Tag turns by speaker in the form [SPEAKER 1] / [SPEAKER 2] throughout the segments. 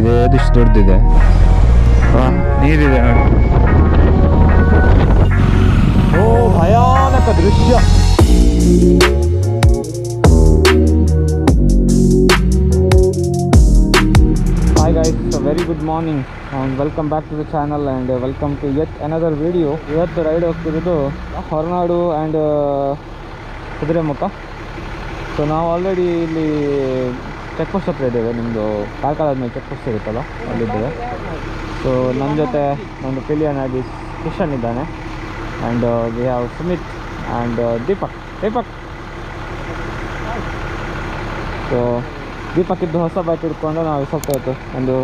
[SPEAKER 1] ಇದೆ, ಇಷ್ಟು ದೊಡ್ಡದಿದೆ, ನೀರಿದೆ ನೋಡಿ. ಓ ಭಯಾನಕ ದೃಶ್ಯ. Hi guys, so very good morning and welcome back to the channel and welcome to yet another video. ಇವತ್ತು ರೈಡ್ ಹೋಗ್ತಿರೋದು ಹೊರನಾಡು ಆ್ಯಂಡ್ ಕುದುರೆಮುಖ. ಸೊ ನಾವು ಆಲ್ರೆಡಿ ಇಲ್ಲಿ ಚೆಕ್ ಪೋಸ್ಟ್ ಹತ್ರ ಇದ್ದೇವೆ. ನಿಮ್ಮದು ಕಾರ್ಕಳ ಆದಮೇಲೆ ಚೆಕ್ ಪೋಸ್ಟ್ ಇರುತ್ತಲ್ಲ, ಅಲ್ಲಿದ್ದೇವೆ. ಸೊ ನನ್ನ ಜೊತೆ ಒಂದು ಪಿಲಿಯನ್ ಆಗಿ ಕಿಶನ್ ಇದ್ದಾನೆ and we have Sumit and Deepak. So ದೀಪಕ್ಕಿದ್ದು ಹೊಸ ಬೈಕ್ ಹಿಡ್ಕೊಂಡು ನಾವು ಸ್ವಲ್ಪ ಹೊತ್ತು ಒಂದು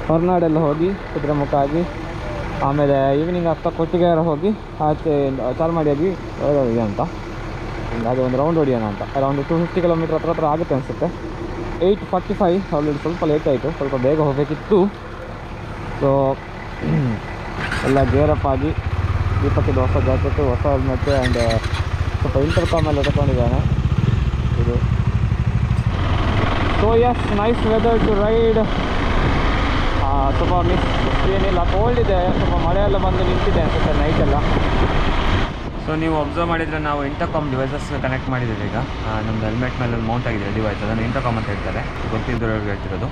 [SPEAKER 1] ಹೊರನಾಡೆಲ್ಲ ಹೋಗಿ ಕುದುರೆಮುಖ ಆಗಿ ಆಮೇಲೆ ಈವ್ನಿಂಗ್ ಆಗ್ತಾ ಕೊಟ್ಟಿಗೆಹಾರ ಹೋಗಿ ಆಚೆ ಚಾಲ್ಮಾಡಿಯಾಗಿ ಇದೆ ಅಂತ ಹಾಗೆ ಒಂದು ರೌಂಡ್ ಹೊಡಿಯೋಣ ಅಂತ. ಅರೌಂಡ್ 250 ಕಿಲೋಮೀಟ್ರ್ ಹತ್ರ ಆಗುತ್ತೆ ಅನಿಸುತ್ತೆ. 8:45 ಆಲ್ರೆಡಿ ಸ್ವಲ್ಪ ಲೇಟ್ ಆಯಿತು, ಸ್ವಲ್ಪ ಬೇಗ ಹೋಗಬೇಕಿತ್ತು. ಸೊ ಎಲ್ಲ ಗೇರಪ್ ಆಗಿ ದೀಪಕ್ಕಿದ್ದು ಹೊಸ ಜಾಕೆಟು, ಹೊಸ ಹೆಲ್ಮೆಟ್ಟು ಆ್ಯಂಡ್ ಸ್ವಲ್ಪ ಇಂಟರ್ಕಾಮ್ ಎಲ್ಲ ತಗೊಂಡಿದ್ದಾನೆ ಇದು. So yes, nice weather to ride. ಸ್ವಲ್ಪ ಏನಿಲ್ಲ, ಕೋಲ್ಡ್ ಇದೆ, ಸ್ವಲ್ಪ ಮಳೆ ಎಲ್ಲ ಬಂದು ನಿಂತಿದೆ ಅನ್ಸುತ್ತೆ ನೈಟೆಲ್ಲ. ಸೊ ನೀವು ಅಬ್ಸರ್ವ್ ಮಾಡಿದರೆ ನಾವು ಇಂಟರ್ಕಾಮ್ ಡಿವೈಸಸ್ ಕನೆಕ್ಟ್ ಮಾಡಿದ್ದೀವಿ ಈಗ. ನಮ್ಮದು ಹೆಲ್ಮೆಟ್ ಮೇಲೆ ಮೌಂಟ್ ಆಗಿದೆ ಡಿವೈಸ್, ಅದನ್ನು ಇಂಟರ್ಕಾಮ್ ಅಂತ ಹೇಳ್ತಾರೆ, ಗೊತ್ತಿದ್ದವ್ರಿಗೆ ಹೇಳ್ತಿರೋದು.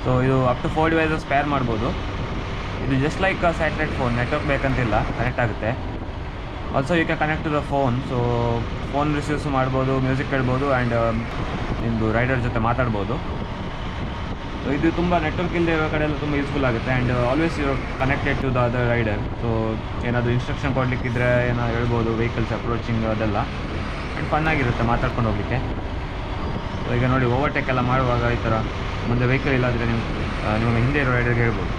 [SPEAKER 1] ಸೊ ಇದು ಅಪ್ ಟು 4 ಡಿವೈಸಸ್ ಪೇರ್ ಮಾಡ್ಬೋದು. ಇದು just like satellite phone, network ಬೇಕಂತಿಲ್ಲ, ಕನೆಕ್ಟ್ ಆಗುತ್ತೆ. Also you can connect to the phone. So phone receives ಮಾಡ್ಬೋದು, ಮ್ಯೂಸಿಕ್ ಕೇಳ್ಬೋದು ಆ್ಯಂಡ್ ನಿಮ್ಮದು ರೈಡರ್ ಜೊತೆ ಮಾತಾಡ್ಬೋದು. ಸೊ ಇದು ತುಂಬ ನೆಟ್ವರ್ಕ್ ಇಲ್ಲದೆ ಇರೋ ಕಡೆ ಎಲ್ಲ ತುಂಬ ಯೂಸ್ಫುಲ್ ಆಗುತ್ತೆ and always you connected to the other rider. So ಏನಾದರೂ ಇನ್ಸ್ಟ್ರಕ್ಷನ್ ಕೊಡಲಿಕ್ಕಿದ್ರೆ ಏನೋ ಹೇಳ್ಬೋದು, ವೆಹಿಕಲ್ಸ್ ಅಪ್ರೋಚಿಂಗ್ ಅದೆಲ್ಲ, ಆ್ಯಂಡ್ ಫನ್ನಾಗಿರುತ್ತೆ ಮಾತಾಡ್ಕೊಂಡು ಹೋಗಲಿಕ್ಕೆ. ಸೊ ಈಗ ನೋಡಿ, ಓವರ್ಟೇಕ್ ಎಲ್ಲ ಮಾಡುವಾಗ ಈ ಥರ ಮುಂದೆ ವೆಹಿಕಲ್ ಇಲ್ಲಾದರೆ ನಿಮಗೆ ಹಿಂದೆ ಇರೋ ರೈಡರ್ಗೆ ಹೇಳ್ಬೋದು.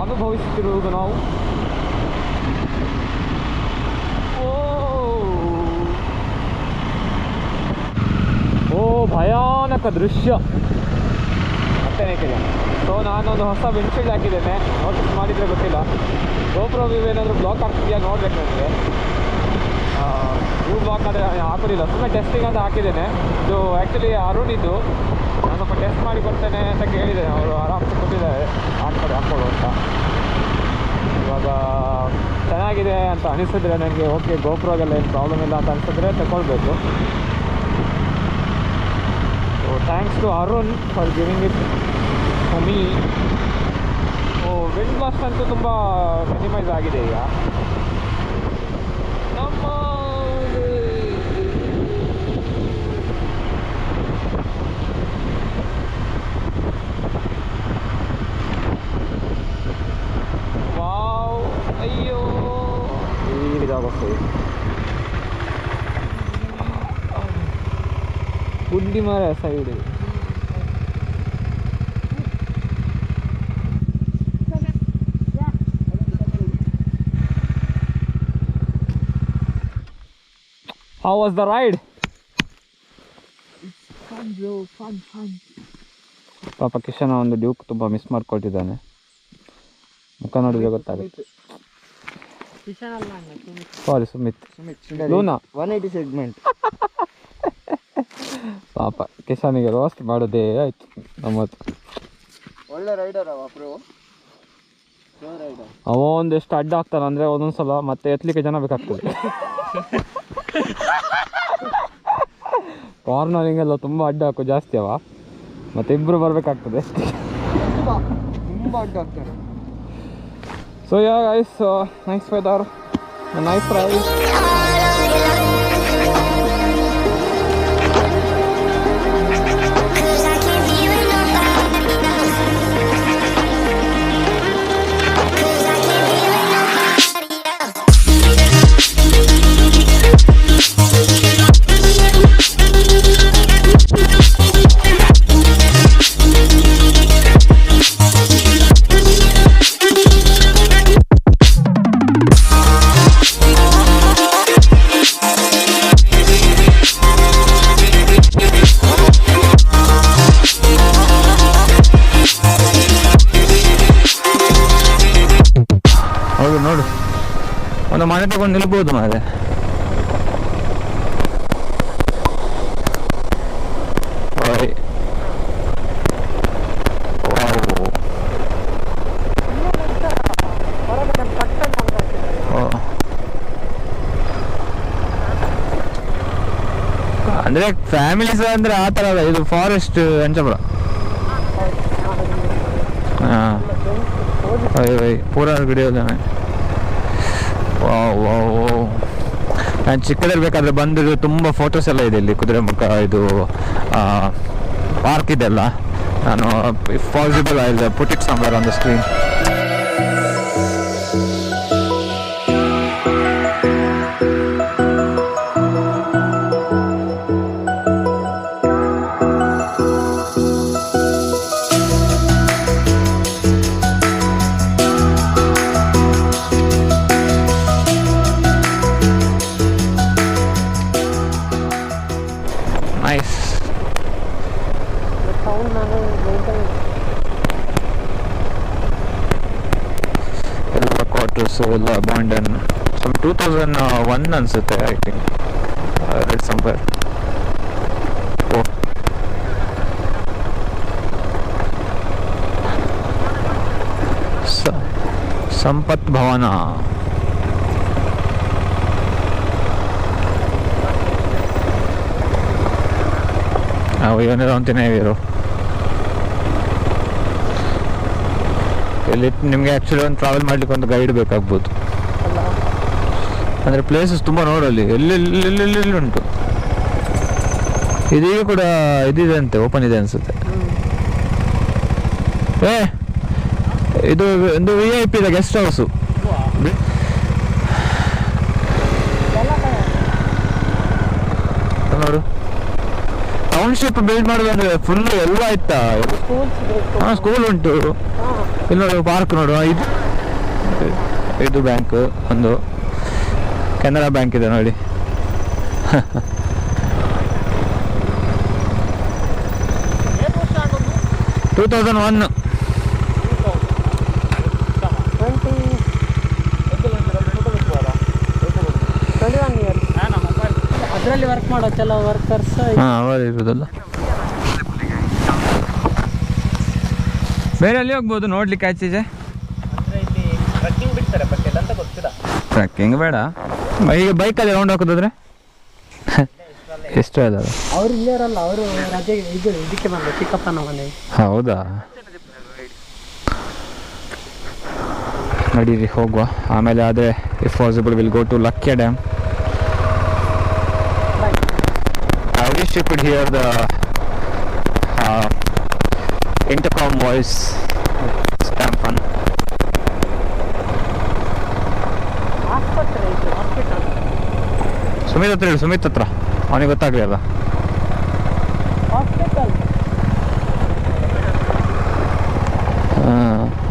[SPEAKER 1] ಅನುಭವಿಸುತ್ತಿರುವುದು ನಾವು. ಓ ಭಯಾನಕ ದೃಶ್ಯ. ಮತ್ತೆ ಸೊ ನಾನೊಂದು ಹೊಸ ವಿಂಡ್ಶೀಲ್ಡ್ ಹಾಕಿದ್ದೇನೆ, ನೋಟಿಸ್ ಮಾಡಿದರೆ ಗೊತ್ತಿಲ್ಲ. ಗೋಪ್ರೋ ವ್ಯೂ ಏನಾದರೂ ಬ್ಲಾಕ್ ಆಗ್ತಿದೆಯಾ ನೋಡ್ಬೇಕು ನನಗೆ. ವ್ಯೂ ಬ್ಲಾಕ್ ಆದರೆ ಹಾಕೋದಿಲ್ಲ, ಸುಮ್ಮನೆ ಟೆಸ್ಟಿಂಗ್ ಅಂತ ಹಾಕಿದ್ದೇನೆ. ಇದು ಆ್ಯಕ್ಚುಲಿ ಅರುಣ್ ಇದ್ದು, ನಾನು ಸ್ವಲ್ಪ ಟೆಸ್ಟ್ ಮಾಡಿ ಕೊಡ್ತೇನೆ ಅಂತ ಕೇಳಿದ್ದೇನೆ. ಅವರು ಆರಾಮ್ಸೆ ಕೊಟ್ಟಿದ್ದಾರೆ ಹಾಕ್ಕೊಳ್ಳು ಅಂತ. ಇವಾಗ ಚೆನ್ನಾಗಿದೆ ಅಂತ ಅನಿಸಿದ್ರೆ ನನಗೆ ಓಕೆ, ಗೋಪ್ರೋಗೆಲ್ಲ ಏನು ಪ್ರಾಬ್ಲಮ್ ಇಲ್ಲ ಅಂತ ಅನಿಸಿದ್ರೆ ತಗೊಳ್ಬೇಕು. So thanks to Arun for giving it for me. Wind blast ಅಂತೂ ತುಂಬ ಮಿನಿಮೈಸ್ ಆಗಿದೆ ಈಗ. ನಮ್ಮ ವಾವ್, ಅಯ್ಯೋ ಇದಾಗುತ್ತೆ ಬುದ್ಧಿ ಮರ side. How was the ride? Fun bro, fun. ಪಾಪ ಕಿಶನ್ ಒಂದು ಡ್ಯೂಕ್ ತುಂಬ ಮಿಸ್ ಮಾಡ್ಕೊಳ್ತಿದ್ದಾನೆ. ಮುಖ ನೋಡಿದ್ರೆ ಗೊತ್ತಾಗುತ್ತೆ. ಸಾರಿ ಸುಮಿತ್. ಲೂನಾ
[SPEAKER 2] 180 ಸೆಗ್ಮೆಂಟ್.
[SPEAKER 1] ಪಾಪ ಕಿಶನಿಗೆ ರೋಸ್ಟ್ ಮಾಡೋದೇ ಆಯ್ತು ನಮ್ಮತ್ತು.
[SPEAKER 2] ಒಳ್ಳೆ ರೈಡರ್ ಅವ ಬ್ರೋ,
[SPEAKER 1] ಅವ ಒಂದೆಷ್ಟು ಅಡ್ಡ ಆಗ್ತಾನೆ ಅಂದರೆ ಒಂದೊಂದ್ಸಲ ಮತ್ತೆ ಎತ್ತಲಿಕ್ಕೆ ಜನ ಬೇಕಾಗ್ತದೆ. ಕಾರ್ನರಿಂಗೆಲ್ಲ ತುಂಬ ಅಡ್ಡ ಹಾಕು ಜಾಸ್ತಿ ಅವ, ಮತ್ತೆ ಇಬ್ಬರು ಬರಬೇಕಾಗ್ತದೆ,
[SPEAKER 2] ತುಂಬ ಅಡ್ಡ ಆಗ್ತಾರೆ.
[SPEAKER 1] So yeah guys, nice weather, nice ride. ಒಂದು ಮನೆ ತಗೊಂಡು ನಿಲ್ಬೋದು ಮಾರೆ. ಅಂದ್ರೆ ಫ್ಯಾಮಿಲೀಸ್ ಅಂದ್ರೆ ಆ ಥರ ಅಲ್ಲ, ಇದು ಫಾರೆಸ್ಟ್ ಅಂಚಪುರ. ಹಾಂ ಪೂರ ಗಿಡಿಯೋದು. ನಾನು ಚಿಕ್ಕದಿರ್ಬೇಕಾದ್ರೆ ಬಂದಿರೋ ತುಂಬ ಫೋಟೋಸ್ ಎಲ್ಲ ಇದೆ ಇಲ್ಲಿ ಕುದುರೆಮುಖ ಇದು ಪಾರ್ಕ್ ಇದೆಲ್ಲ. ನಾನು if possible I will put it somewhere on the screen. ಎಲ್ಲ ಬಾಂಡನ್ 2001 ಅನ್ಸುತ್ತೆ ಐ ಥಿಂಕ್. ಸಂಪರ್ ಸಂಪತ್ ಭವನ. ಇವನೇರೋ ಅಂತಾನೆ ಇವರು. ಇಲ್ಲಿ ನಿಮಗೆ ಆ್ಯಕ್ಚುಲಿ ಒಂದು ಟ್ರಾವೆಲ್ ಮಾಡ್ಲಿಕ್ಕೆ ಒಂದು ಗೈಡ್ ಬೇಕಾಗ್ಬೋದು. ಅಂದರೆ ಪ್ಲೇಸಸ್ ತುಂಬ ನೋಡಲ್ಲಿ ಎಲ್ಲೆಲ್ಲೆಲ್ಲೆಲ್ಲಿ ಉಂಟು. ಇದೀಗ ಕೂಡ ಇದಿದೆ ಅಂತೆ, ಓಪನ್ ಇದೆ ಅನಿಸುತ್ತೆ. ಇದು ಒಂದು VIP ಇದೆ ಗೆಸ್ಟ್ ಹೌಸು. ನೋಡು, ಟೌನ್ಶಿಪ್ ಬಿಲ್ಡ್ ಮಾಡೋದಂದ್ರೆ ಫುಲ್ ಎಲ್ಲ ಆಯ್ತಾ. ಹಾಂ, ಸ್ಕೂಲ್ ಉಂಟು ಇಲ್ಲಿ ನೋಡು, ಪಾರ್ಕ್ ನೋಡು. ಇದು ಬ್ಯಾಂಕ್, ಒಂದು ಕೆನರಾ ಬ್ಯಾಂಕ್ ಇದೆ ನೋಡಿ. 2001.
[SPEAKER 3] ಅದರಲ್ಲಿ ವರ್ಕ್ ಮಾಡೋ ಕೆಲವು ವರ್ಕರ್ಸ್
[SPEAKER 1] ಇರೋದಲ್ಲ. ಬೇರೆ ಅಲ್ಲಿ ಹೋಗ್ಬೋದು ನೋಡ್ಲಿಕ್ಕೆ ಆಚೀಚೆ. ಟ್ರಕ್ಕಿಂಗ್ ಬೇಡ, ಈಗ ಬೈಕಲ್ಲಿ ರೌಂಡ್ ಹಾಕೋದಾದ್ರೆ ಎಷ್ಟು ಅದ.
[SPEAKER 3] ಅವ್ರು ಇಲ್ಲೇ ಇರಲ್ಲ, ಅವರು ರಜೆಗೆ ಇದಕ್ಕೆ ಬಂದ ಚಿಕ್ಕಪ್ಪನ ಮನೆಗೆ.
[SPEAKER 1] ಹೌದಾ, ನಡೀರಿ ಹೋಗುವ. ಆಮೇಲೆ ಆದರೆ if possible will go to ಲಕ್ಕಿಯ dam. I wish you could hear the intercom voice. It's damn fun. Sumit ಹತ್ರ ಹೇಳಿ, ಸುಮಿತ್ ಹತ್ರ, ಅವನಿಗೆ ಗೊತ್ತಾಗಲಿಲ್ಲ.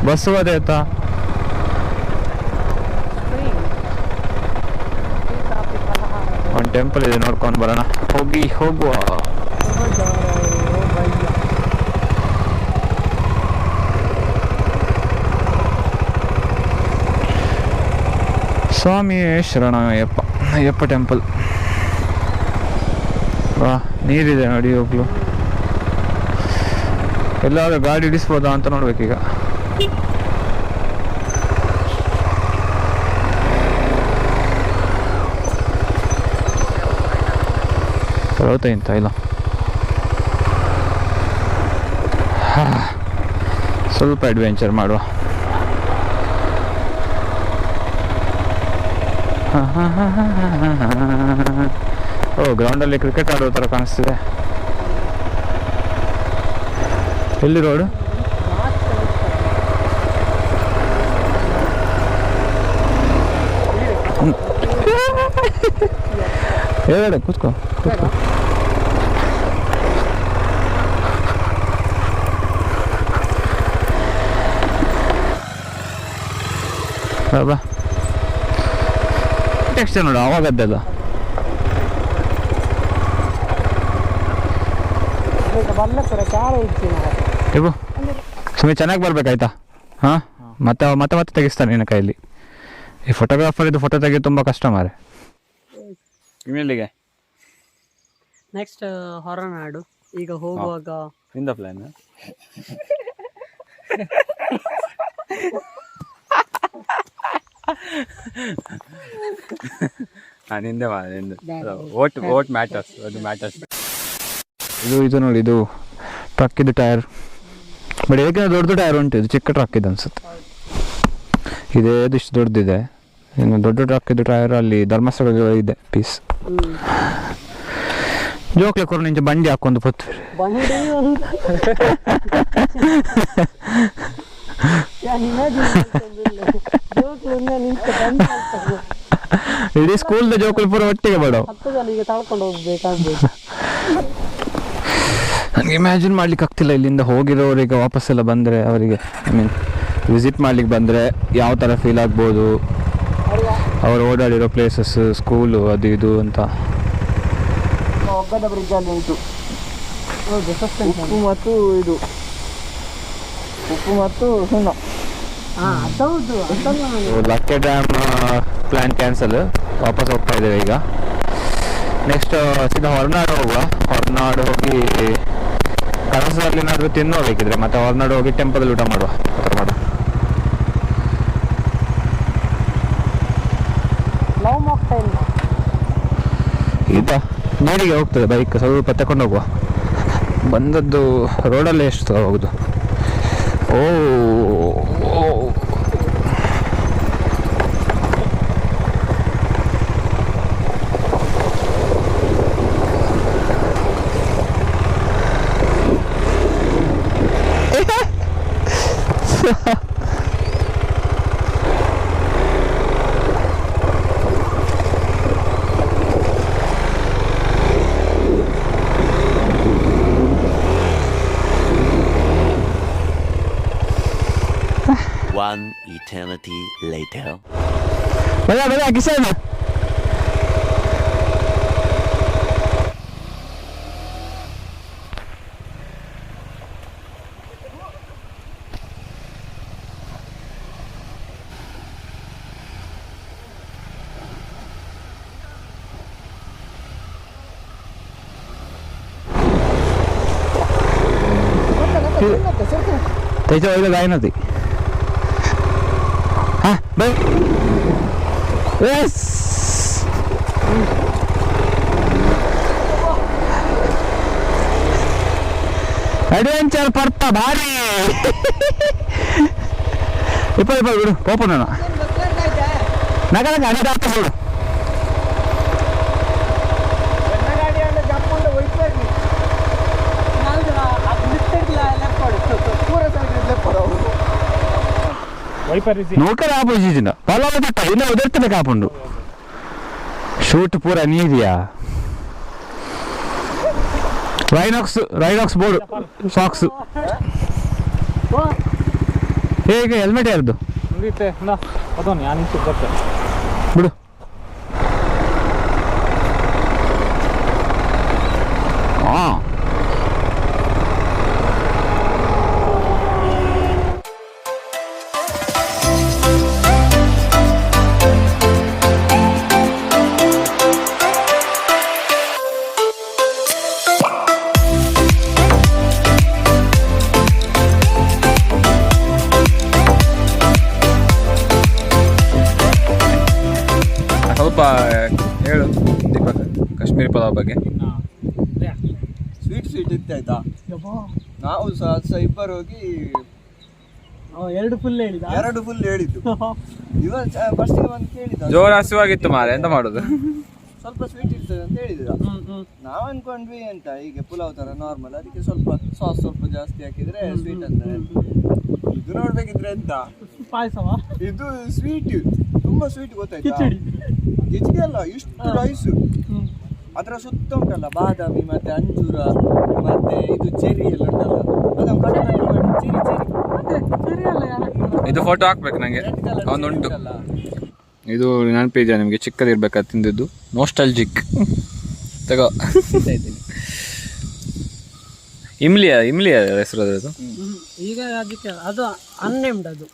[SPEAKER 1] ಬಸ್ಸು ಅದೇ ಆಯ್ತಾ. ಒಂದು ಟೆಂಪಲ್ ಇದೆ, ನೋಡ್ಕೊಂಡು ಬರೋಣ. ಹೋಗುವ. ಸ್ವಾಮಿ ಶರಣಯ್ಯಪ್ಪ, ಅಯ್ಯಪ್ಪ ಟೆಂಪಲ್. ವಾ, ನೀರಿದೆ ನೋಡಿ ಹೋಗ್ಲು. ಎಲ್ಲಾದ್ರೂ ಗಾಡಿ ಇಡಿಸ್ಬೋದಾ ಅಂತ ನೋಡ್ಬೇಕೀಗ. ಬರುತ್ತೆ ಇಂತ ಇಲ್ಲ. ಸ್ವಲ್ಪ ಅಡ್ವೆಂಚರ್ ಮಾಡುವ. ಓ, ಗ್ರೌಂಡಲ್ಲಿ ಕ್ರಿಕೆಟ್ ಆಡೋ ಥರ ಕಾಣಿಸ್ತಿದೆ. ಎಲ್ಲಿ ರೋಡು? ಹೇಳ, ಕೂತ್ಕೋ. ಬಾ, ಟೆಕ್ಸ್ಚರ್ ನೋಡು, ಅವಾಗದ್ದೆಲ್ಲ. ಇವು ಸುಮ್ಮನೆ ಚೆನ್ನಾಗಿ ಬರ್ಬೇಕಾಯ್ತಾ? ಹಾಂ, ಮತ್ತೆ ತೆಗಿಸ್ತಾನೆ ನಿನ್ನ ಕೈಯಲ್ಲಿ. ಈ ಫೋಟೋಗ್ರಾಫರ್ ಇದು ಫೋಟೋ ತೆಗೆದು ತುಂಬ ಕಷ್ಟ ಮಾರೆ. ಇನ್ನೆಲ್ಲಿಗೆ
[SPEAKER 3] ನೆಕ್ಸ್ಟ್ ಹೊರನಾಡು ಈಗ ಹೋಗುವಾಗ
[SPEAKER 1] ಇಂದ ಪ್ಲಾನ್ ನಿಂದೆ ಓಟ್ ಮ್ಯಾಟರ್ಸ್, ಅದು ಮ್ಯಾಟರ್ಸ್. ಇದು ನೋಡಿ, ಇದು ಟ್ರಕ್ ಇದು ಟೈರ್, ಬಟ್ ಹೇಗೆ ದೊಡ್ಡ ಟೈರ್ ಉಂಟು, ಇದು ಚಿಕ್ಕ ಟ್ರಕ್ ಇದೆ ಅನ್ಸುತ್ತೆ. ಇದೇ ಇಷ್ಟು ದೊಡ್ಡದಿದೆ. ಇನ್ನು ದೊಡ್ಡ ಟ್ರಕ್ ಇದು ಟೈರ್ ಅಲ್ಲಿ ಧರ್ಮಸ್ಥಳ ಇದೆ ಪೀಸ್. ಜೋಕ್ಲೆ ಕೊರ ನಿಂಚೆ ಬಂಡಿ ಹಾಕೊಂಡು ಬರ್ತೇವೆ. ಇಡೀ ಸ್ಕೂಲ್ದ ಜೋಕ್ಲೆ ಪೂರ ಒಟ್ಟಿಗೆ ಬೇಡ,
[SPEAKER 3] ತಳ್ಕೊಂಡು ಹೋಗ್ಬೇಕಾಗ್ಬೇಕು.
[SPEAKER 1] ನನಗೆ ಇಮ್ಯಾಜಿನ್ ಮಾಡ್ಲಿಕ್ಕೆ ಆಗ್ತಿಲ್ಲ. ಇಲ್ಲಿಂದ ಹೋಗಿರೋರಿಗೆ ವಾಪಸ್ಸೆಲ್ಲ ಬಂದರೆ, ಅವರಿಗೆ ಐ ಮೀನ್ ವಿಸಿಟ್ ಮಾಡ್ಲಿಕ್ಕೆ ಬಂದರೆ ಯಾವ ಥರ ಫೀಲ್ ಆಗ್ಬೋದು, ಅವರು ಓಡಾಡಿರೋ ಪ್ಲೇಸಸ್, ಸ್ಕೂಲು, ಅದು ಇದು ಅಂತ.
[SPEAKER 2] ಒಗ್ಗದ ಬ್ರಿಡ್ಜ್ ಅಲ್ಲಿ ಉಂಟು ಉಪ್ಪು ಮತ್ತು ಇದು ಉಪ್ಪು ಮತ್ತು ಸುಣ್ಣ.
[SPEAKER 1] ಲಕ್ಕೆ ಡ್ಯಾಮ್ ಪ್ಲಾನ್ ಕ್ಯಾನ್ಸಲ್, ವಾಪಸ್ ಹೋಗ್ತಾ ಇದ್ದೇವೆ ಈಗ. ನೆಕ್ಸ್ಟ್ ಸೀದಾ ಹೊರನಾಡು ಹೋಗುವ. ಹೊರನಾಡು ಹೋಗಿ ಕಳಸದಲ್ಲಿ ಏನಾದರೂ ತಿನ್ನೋಬೇಕಿದ್ರೆ ಮತ್ತೆ ಹೊರನಾಡು ಹೋಗಿ ಟೆಂಪಲ್ ಊಟ ಮಾಡುವ. ಈಗ ನೀರಿಗೆ ಹೋಗ್ತದೆ ಬೈಕ್, ಸ್ವಲ್ಪ ತಕೊಂಡು ಹೋಗುವ. ಬಂದದ್ದು ರೋಡಲ್ಲೇ ಎಷ್ಟು ಹೋಗುದು. ಓ
[SPEAKER 4] One eternity later.
[SPEAKER 1] Bada kisana. Techo itu lain nanti. Hah, baik. Yes. Adventure parta bari. Ipa bidu, popo nana. Naga ada dapat bidu. ನೋಡ್ಕೊಂಡು ಆಪೋಸಿಟ್ ಪಲಾವ ತಟ್ಟ ಇನ್ನ ಉದರ್ತದೆ ಕಾಪುಂಡು ಶೂಟ್ ಪೂರ ನೀದಿಯಾ. ರೈನಾಕ್ಸ್ ಬೋರ್ಡ್ ಸಾಕ್ಸ್ ಹೇಗೆ ಹೆಲ್ಮೆಟ್ ಯಾರ್ದು ಬಿಡು. ಹಾಂ ಹೇಳು ದೀಪಕ್, ಕಾಶ್ಮೀರಿ ಪಲಾವ್ ಬಗ್ಗೆ.
[SPEAKER 2] ಸ್ವೀಟ್ ಇತ್ತು ಆಯ್ತಾ. ನಾವು ಸಹ ಇಬ್ಬರು ಹೋಗಿ
[SPEAKER 3] 2 ಫುಲ್
[SPEAKER 2] ಹೇಳಿದ್ದು. ಇವಾಗ ಫಸ್ಟಿಗೆ ಬಂದು ಕೇಳಿದ
[SPEAKER 1] ಜೋರು ಹಸಿವಾಗಿತ್ತು ಮಾರೆ, ಎಂತ ಮಾಡುದು,
[SPEAKER 2] ಸ್ವಲ್ಪ ಸ್ವೀಟ್ ಇರ್ತದೆ ಅಂತ ಹೇಳಿದ್ರು. ನಾವು ಅನ್ಕೊಂಡ್ವಿ ಅಂತ ಹೀಗೆ ಪುಲಾವ್ ತರ ನಾರ್ಮಲ್, ಅದಕ್ಕೆ ಸ್ವಲ್ಪ ಸಾಸ್ ಸ್ವಲ್ಪ ಜಾಸ್ತಿ ಹಾಕಿದ್ರೆ ಸ್ವೀಟ್ ಅಂತಾರೆ. ಇದು ನೋಡ್ಬೇಕಿದ್ರೆ ಎಂತ
[SPEAKER 3] ಪಾಯಸವಾ,
[SPEAKER 2] ಇದು ಸ್ವೀಟ್, ತುಂಬಾ ಸ್ವೀಟ್ ಗೊತ್ತಾಯ್ತಾ. ಕಿಚಡಿ ಅಲ್ಲ, ಇಷ್ಟು ರೈಸು, ಅದರ ಸುತ್ತ ಉಂಟಲ್ಲ ಬಾದಾಮಿ ಮತ್ತೆ ಅಂಜೂರ ಮತ್ತೆ ಇದು ಚೆರಿ ಎಲ್ಲ ಉಂಟಲ್ಲ, ಅದನ್ನು ಕಟ್ ಮಾಡಿ ಚೆರಿ
[SPEAKER 1] ಇದು ಫೋಟೋ ಹಾಕ್ಬೇಕು ನಂಗೆ, ಅವನುಂಟು. ಇದು ನೆನಪಿದೆ ನಿಮಗೆ, ಚಿಕ್ಕದಿರ್ಬೇಕಾದ ತಿಂದಿದ್ದು, ನೋಸ್ಟಾಲ್ಜಿಕ್. ತಗೋ ಇಮ್ಲಿಯ ಹೆಸರು ಅದು.
[SPEAKER 3] ಈಗ ಅದಕ್ಕೆ ಅದು ಅನ್ನೇಮ್ಡ್, ಅದು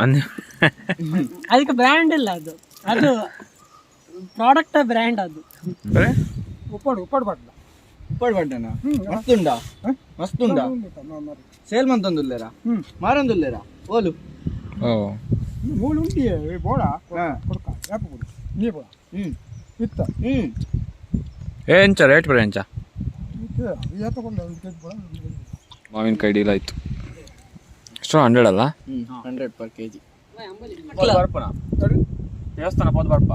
[SPEAKER 3] ಅದಕ್ಕೆ ಬ್ರ್ಯಾಂಡ್ ಇಲ್ಲ ಅದು ಅದು ಪ್ರಾಡಕ್ಟ್ ಬ್ರ್ಯಾಂಡ್ ಅದು
[SPEAKER 2] ಉಪ್ಪಡು ಪಡ್ಡನ ಮಸ್ತುಂಡ ಮಸ್ತುಂಡ ಸೇಲ್ ಮಂತೊಂದುಲ್ಲೇರಾ ಮಾರೊಂದುಲ್ಲೇರಾ ಓಲು
[SPEAKER 5] ಮೂಳು ಉಂಟಿಯೇ ಬೋಡ ಕೊಡ್ಕ ಯಾಪ ಕೊಡು ನೀ ಬೋಡ ಇತ್ತ
[SPEAKER 1] ಎಂಚ ರೇಟ್ ಬರ ಎಂಚ
[SPEAKER 5] ಯಾತ ಕೊಂಡ ಒಂದು ಕೆಜಿ ಬೋಡ
[SPEAKER 1] ಮಾವಿನಕಾಯಿ ಡೀಲ್ ಆಯ್ತು ಎಷ್ಟು 100 ಅಲ್ಲ
[SPEAKER 2] 100 per kg
[SPEAKER 1] ಬರ್ಪನ ದೇವಸ್ಥಾನ ಹೋದ್ ಬರ್ಪ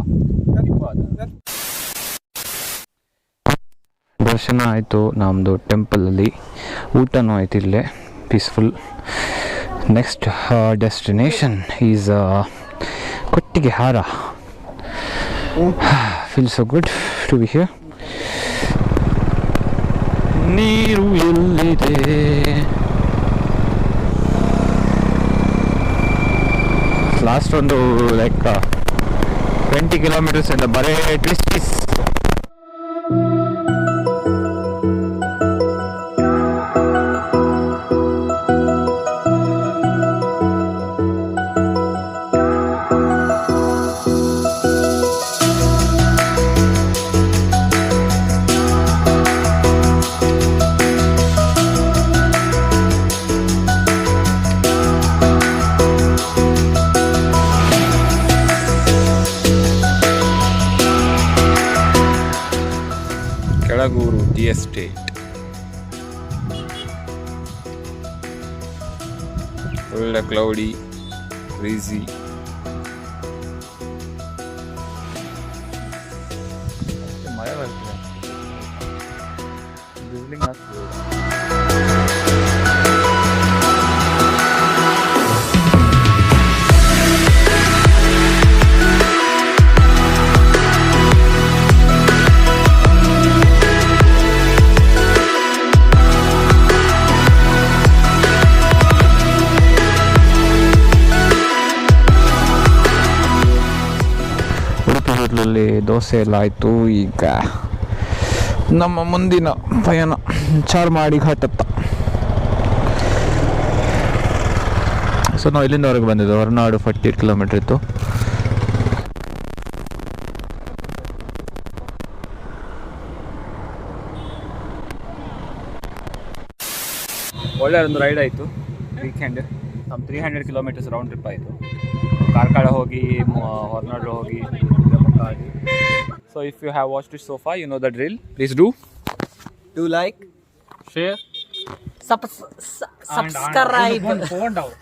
[SPEAKER 1] ದರ್ಶನ ಆಯಿತು ನಮ್ಮದು ಟೆಂಪಲಲ್ಲಿ ಊಟನೂ ಆಯ್ತು ಇಲ್ಲೇ peaceful next destination is Kottigehara. Feels so good to be here. ನೀರು ಎಲ್ಲಿದೆ ಲಾಸ್ಟ್ ಒಂದು ಲೈಕ್ 20 kilometers ಇಂದ ಬರೇ ಟ್ವಿಸ್ಟ್ ಕೆಳಗೂರು ಟಿ ಎಸ್ಟೇಟ್ ಒಳ್ಳೆ ಕ್ಲೌಡಿ ಬ್ರೀಸಿ ಮಳೆ ಬರ್ತಿದೆ ಬಿಸಿಲಿಂಗ್ ಆಗ್ತದೆ ಉಡುಪಿ ದೋಸೆ ಎಲ್ಲ ಆಯಿತು. ಈಗ ನಮ್ಮ ಮುಂದಿನ ಪಯಣ ಚಾರ್ಮಾಡಿ ಘಾಟತ್ತ. ಸೊ ನಾವು ಇಲ್ಲಿಂದವರೆಗೆ ಬಂದಿದ್ದು ಹೊರನಾಡು 48 ಕಿಲೋಮೀಟ್ರ್ ಇತ್ತು. ಒಳ್ಳೆ ಒಂದು ರೈಡ್ ಆಯಿತು. ವೀಕೆಂಡ್ ನಮ್ಮ 300 ಕಿಲೋಮೀಟರ್ಸ್ ರೌಂಡ್ ಟ್ರಿಪ್ ಆಯಿತು. ಕಾರ್ಕಳ ಹೋಗಿ ಹೊರನಾಡು ಹೋಗಿ ಆಗಿ. So if you have watched it so far, you know the drill. Please do
[SPEAKER 2] like,
[SPEAKER 1] share,
[SPEAKER 3] subscribe.
[SPEAKER 5] Phone down